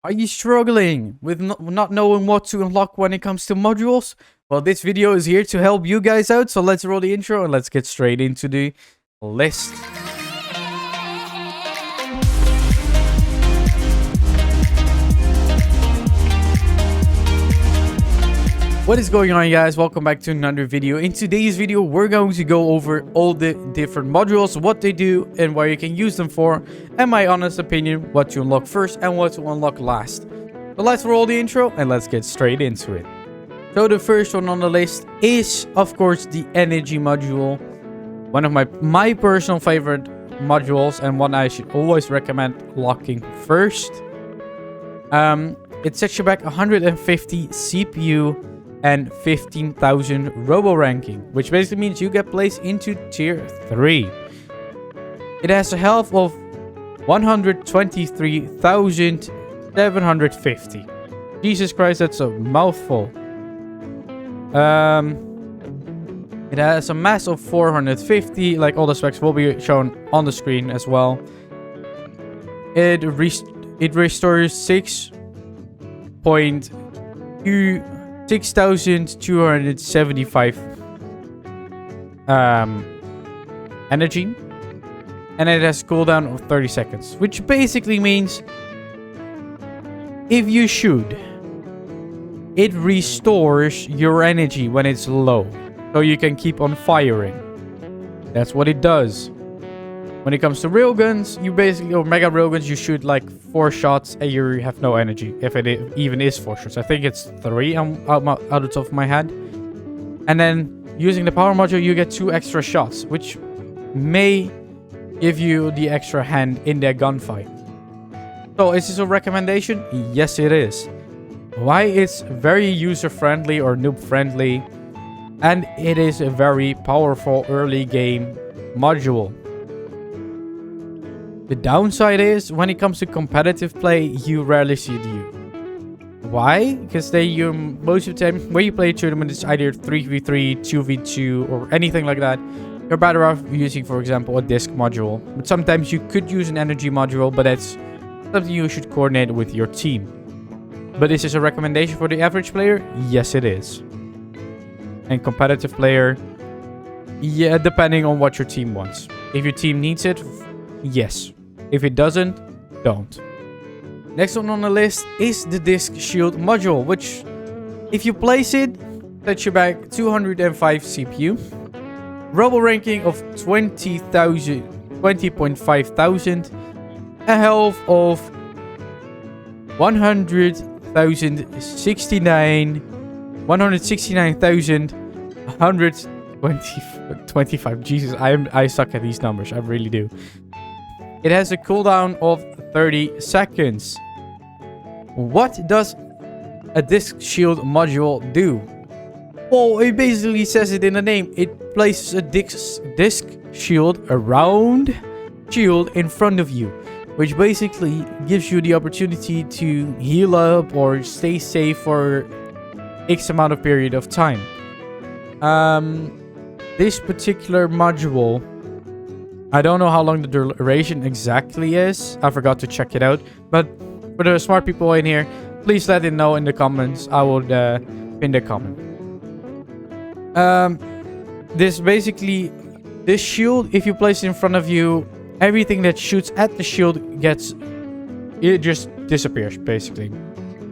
Are you struggling with not knowing what to unlock when it comes to modules? Well, this video is here to help you guys out, so let's roll the intro and let's get straight into the list. What is going on, guys? Welcome back to another video. In today's video, we're going to go over all the different modules, what they do and where you can use them for, and my honest opinion, what to unlock first and what to unlock last. So let's roll the intro and let's get straight into it. So the first one on the list is, of course, the energy module. One of my personal favorite modules and one I should always recommend locking first. It sets you back 150 CPU and 15,000 robo ranking, which basically means you get placed into tier 3. It has a health of 123,750. Jesus Christ, that's a mouthful. It has a mass of 450, like all the specs will be shown on the screen as well. It restores 6,275 energy, and it has a cooldown of 30 seconds, which basically means if you shoot, it restores your energy when it's low, so you can keep on firing. That's what it does. When it comes to railguns, you basically, or mega railguns, you shoot like 4 shots and you have no energy. If it even is 4 shots. I think it's 3 out of the top of my head. And then using the power module, you get 2 extra shots, which may give you the extra hand in their gunfight. So is this a recommendation? Yes, it is. Why? It's very user-friendly or noob-friendly. And it is a very powerful early game module. The downside is, when it comes to competitive play, you rarely see the use. Why? Because most of the time, when you play a tournament, it's either 3v3, 2v2, or anything like that. You're better off using, for example, a disc module. But sometimes you could use an energy module, but that's something you should coordinate with your team. But is this a recommendation for the average player? Yes, it is. And competitive player, yeah, depending on what your team wants. If your team needs it, yes. If it doesn't, don't. Next one on the list is the disc shield module, which, if you place it, sets you back 205 CPU, robo ranking of 20.5 thousand, a health of 169,125. Jesus, I suck at these numbers. I really do. It has a cooldown of 30 seconds. What does a disc shield module do? Well, it basically says it in the name. It places a disc shield around shield in front of you, which basically gives you the opportunity to heal up or stay safe for X amount of period of time. This particular module, I don't know how long the duration exactly is. I forgot to check it out. But for the smart people in here, please let it know in the comments. I will pin the comment. This shield, if you place it in front of you, everything that shoots at the shield it just disappears, basically.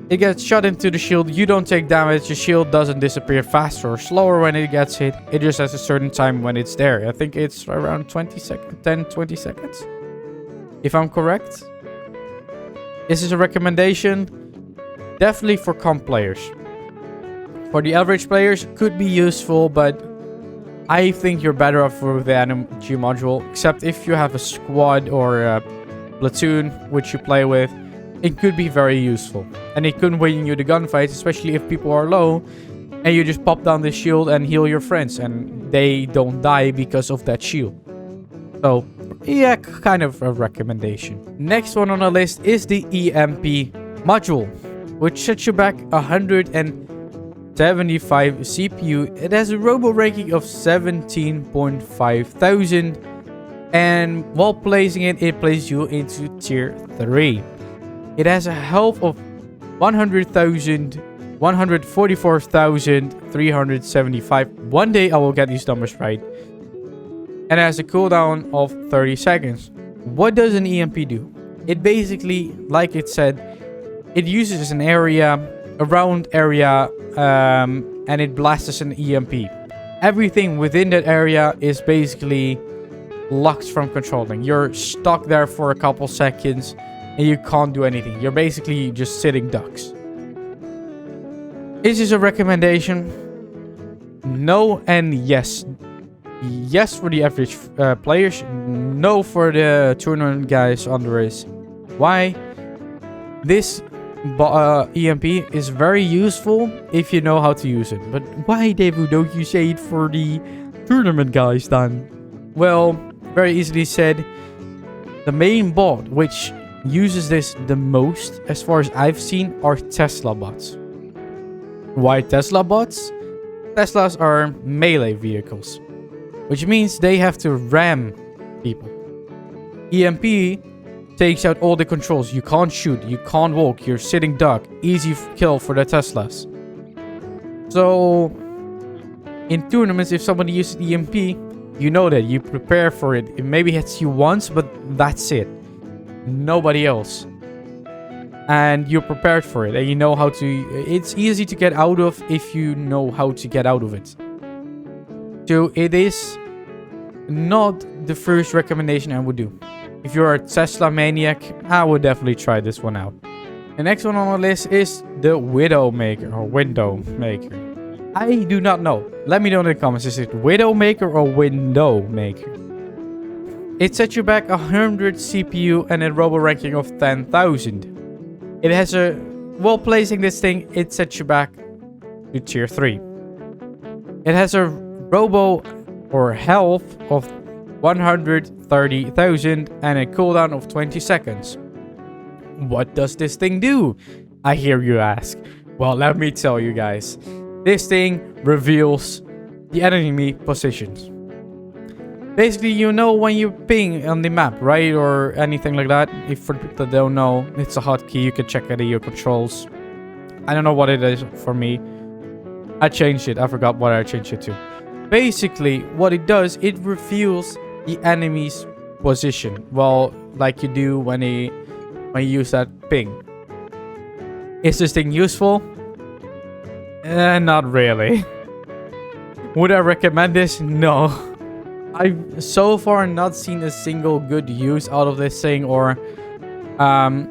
It gets shot into the shield. You don't take damage. The shield doesn't disappear faster or slower when it gets hit. It just has a certain time when it's there. I think it's around 20 seconds, 10-20 seconds, if I'm correct. This is a recommendation, definitely for comp players. For the average players, could be useful, but I think you're better off with the energy module, except if you have a squad or a platoon which you play with. It could be very useful, and it could win you the gunfights, especially if people are low and you just pop down the shield and heal your friends and they don't die because of that shield. So yeah, kind of a recommendation. Next one on the list is the EMP module, which sets you back 175 CPU. It has a robo ranking of 17.5 thousand, and while placing it, it places you into tier 3. It has a health of 100,000, 144,375. One day I will get these numbers right. And it has a cooldown of 30 seconds. What does an EMP do? It basically, like it said, it uses an area, a round area, and it blasts an EMP. Everything within that area is basically locked from controlling. You're stuck there for a couple seconds and you can't do anything. You're basically just sitting ducks. Is this a recommendation? No and yes. Yes for the average players. No for the tournament guys on the race. Why? This EMP is very useful if you know how to use it. But why, Devu, don't you say it for the tournament guys then? Well, very easily said. The main bot which uses this the most, as far as I've seen, are Tesla bots. Why Tesla bots? Teslas are melee vehicles, which means they have to ram people. EMP takes out all the controls. You can't shoot, you can't walk, you're sitting duck. Easy kill for the Teslas. So, in tournaments, if somebody uses EMP, you know that. You prepare for it. It maybe hits you once, but that's it. Nobody else. And you're prepared for it. And you know how to... It's easy to get out of if you know how to get out of it. So, it is not the first recommendation I would do. If you're a Tesla maniac, I would definitely try this one out. The next one on the list is the Widowmaker or Window Maker. I do not know. Let me know in the comments. Is it Widowmaker or Window Maker? It sets you back 100 CPU and a robo ranking of 10,000. It has a... While placing this thing, it sets you back to tier 3. It has a robo or health of 130,000 and a cooldown of 20 seconds. What does this thing do? I hear you ask. Well, let me tell you guys. This thing reveals the enemy positions. Basically, you know when you ping on the map, right? Or anything like that. If for people that don't know, it's a hotkey. You can check it in your controls. I don't know what it is for me. I changed it. I forgot what I changed it to. Basically, what it does, it reveals the enemy's position. Well, like you do when you use that ping. Is this thing useful? Not really. Would I recommend this? No. I've so far not seen a single good use out of this thing, or then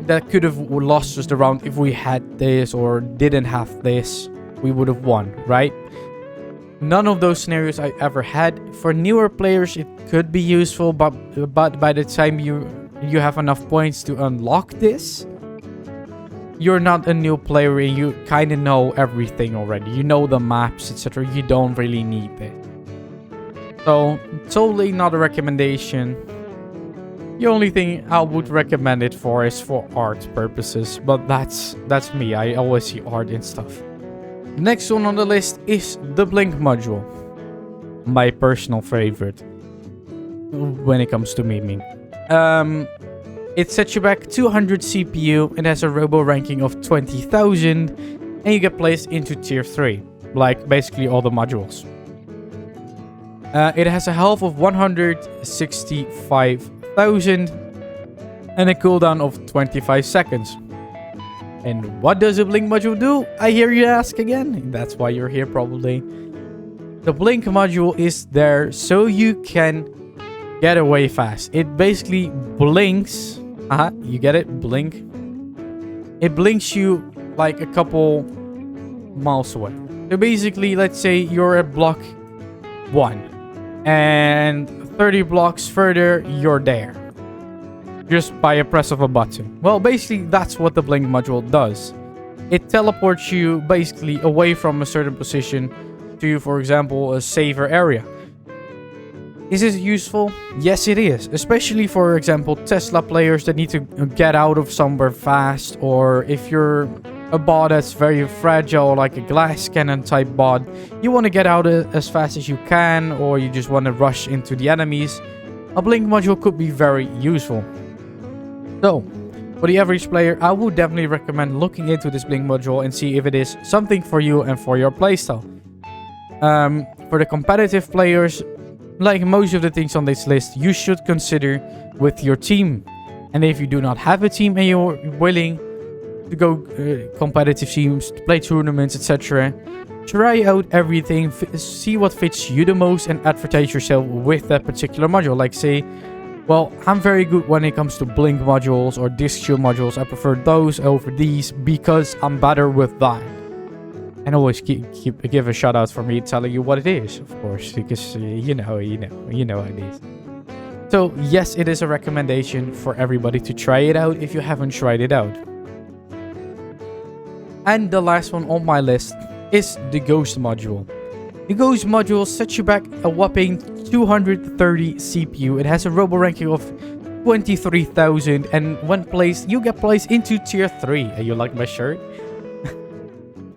that could have lost us the round if we had this or didn't have this. We would have won, right? None of those scenarios I ever had. For newer players, it could be useful, but by the time you have enough points to unlock this, you're not a new player and you kind of know everything already. You know the maps, etc. You don't really need it. So, totally not a recommendation. The only thing I would recommend it for is for art purposes. But that's me. I always see art and stuff. The next one on the list is the Blink module. My personal favorite when it comes to memeing. It sets you back 200 CPU. It has a robo ranking of 20,000. And you get placed into tier 3. Like basically all the modules. It has a health of 165,000. And a cooldown of 25 seconds. And what does the Blink module do? I hear you ask again. That's why you're here probably. The Blink module is there so you can get away fast. It basically blinks. You get it? Blink. It blinks you like a couple miles away. So basically, let's say you're at block 1. And 30 blocks further, you're there. Just by a press of a button. Well, basically, that's what the Blink module does. It teleports you basically away from a certain position to, for example, a safer area. Is this useful? Yes, it is. Especially, for example, Tesla players that need to get out of somewhere fast. Or if you're a bot that's very fragile, like a glass cannon type bot, you want to get out as fast as you can, or you just want to rush into the enemies, a Blink module could be very useful. So, For the average player, I would definitely recommend looking into this blink module and see if it is something for you and for your playstyle. For the competitive players, like most of the things on this list, you should consider with your team. And if you do not have a team and you're willing to go competitive teams, to play tournaments, etc., try out everything, see what fits you the most, and advertise yourself with that particular module. Like say, well, I'm very good when it comes to blink modules or disc shield modules. I prefer those over these because I'm better with that. And always give a shout out for me telling you what it is, of course, because you know what it is. So yes, it is a recommendation for everybody to try it out if you haven't tried it out. And the last one on my list is the Ghost module. The Ghost module sets you back a whopping 230 CPU. It has a robo ranking of 23,000, and when placed, you get placed into tier 3. And you like my shirt?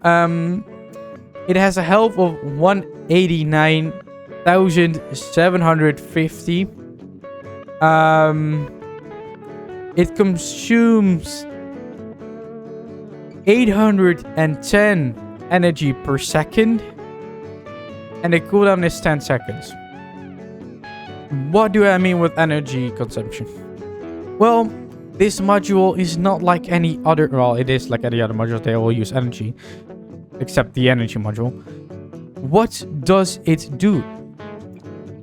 It has a health of 189,750. It consumes 810 energy per second, and the cooldown is 10 seconds. What do I mean with energy consumption? Well, this module is not like any other, well, it is like any other module, they all use energy, except the energy module. What does it do?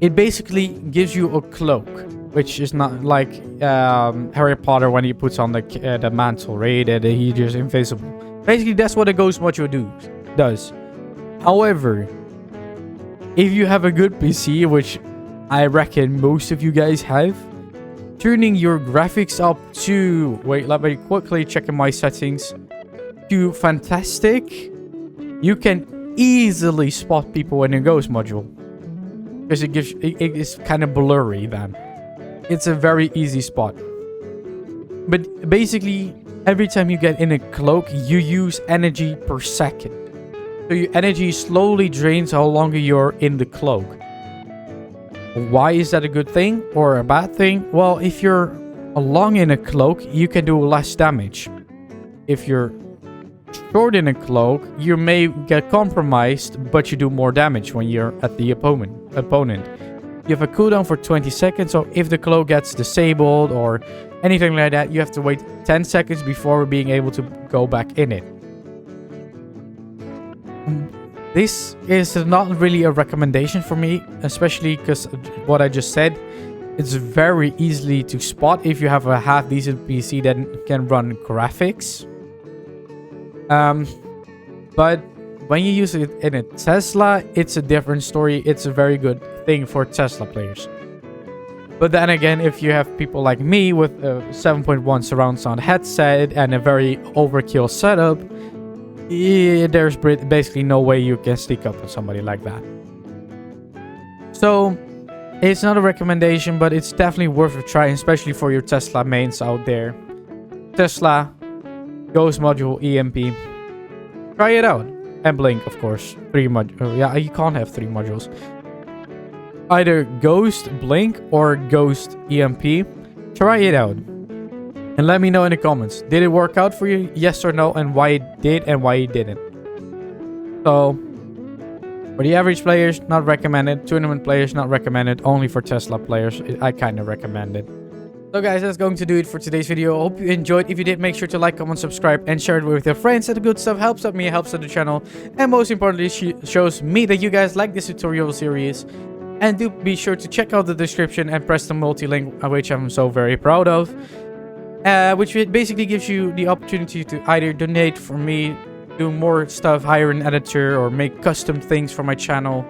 It basically gives you a cloak, which is not like Harry Potter when he puts on the mantle, right? And he's just invisible. Basically, that's what a Ghost module does. However, if you have a good PC, which I reckon most of you guys have, turning your graphics up to, wait, let me quickly check in my settings, to fantastic, you can easily spot people in a Ghost module. Because it is kind of blurry then. It's a very easy spot. But basically, every time you get in a cloak, you use energy per second. So your energy slowly drains how longer you're in the cloak. Why is that a good thing or a bad thing? Well, if you're long in a cloak, you can do less damage. If you're short in a cloak, you may get compromised, but you do more damage when you're at the opponent. You have a cooldown for 20 seconds, so if the cloak gets disabled or anything like that, you have to wait 10 seconds before being able to go back in it. This is not really a recommendation for me, especially because what I just said, it's very easily to spot if you have a half-decent PC that can run graphics. But when you use it in a Tesla, it's a different story. It's a very good thing for Tesla players. But then again, if you have people like me with a 7.1 surround sound headset and a very overkill setup, there's basically no way you can sneak up on somebody like that. So it's not a recommendation, but it's definitely worth a try, especially for your Tesla mains out there. Tesla, Ghost module, EMP. Try it out. And Blink, of course. 3 modules. Yeah, you can't have 3 modules. Either Ghost, Blink, or Ghost, EMP. Try it out. And let me know in the comments. Did it work out for you? Yes or no? And why it did and why it didn't. So, for the average players, not recommended. Tournament players, not recommended. Only for Tesla players, I kind of recommend it. So guys, that's going to do it for today's video. I hope you enjoyed. If you did, make sure to like, comment, subscribe, and share it with your friends. That good stuff helps out me, helps out the channel, and most importantly, shows me that you guys like this tutorial series. And do be sure to check out the description and press the multi-link, which I'm so very proud of. Which basically gives you the opportunity to either donate for me, do more stuff, hire an editor, or make custom things for my channel,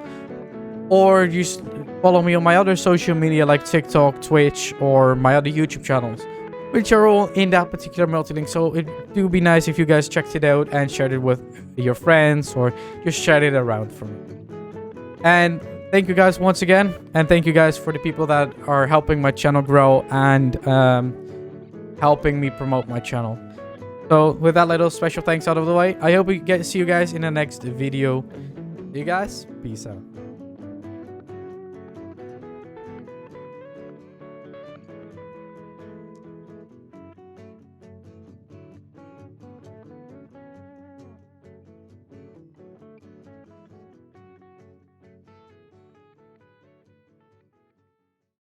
or just follow me on my other social media like TikTok, Twitch, or my other YouTube channels, which are all in that particular multi-link. So it would be nice if you guys checked it out and shared it with your friends, or just shared it around for me. And thank you guys once again, and thank you guys for the people that are helping my channel grow and helping me promote my channel. So with that little special thanks out of the way, I hope we see you guys in the next video. See you guys. Peace out.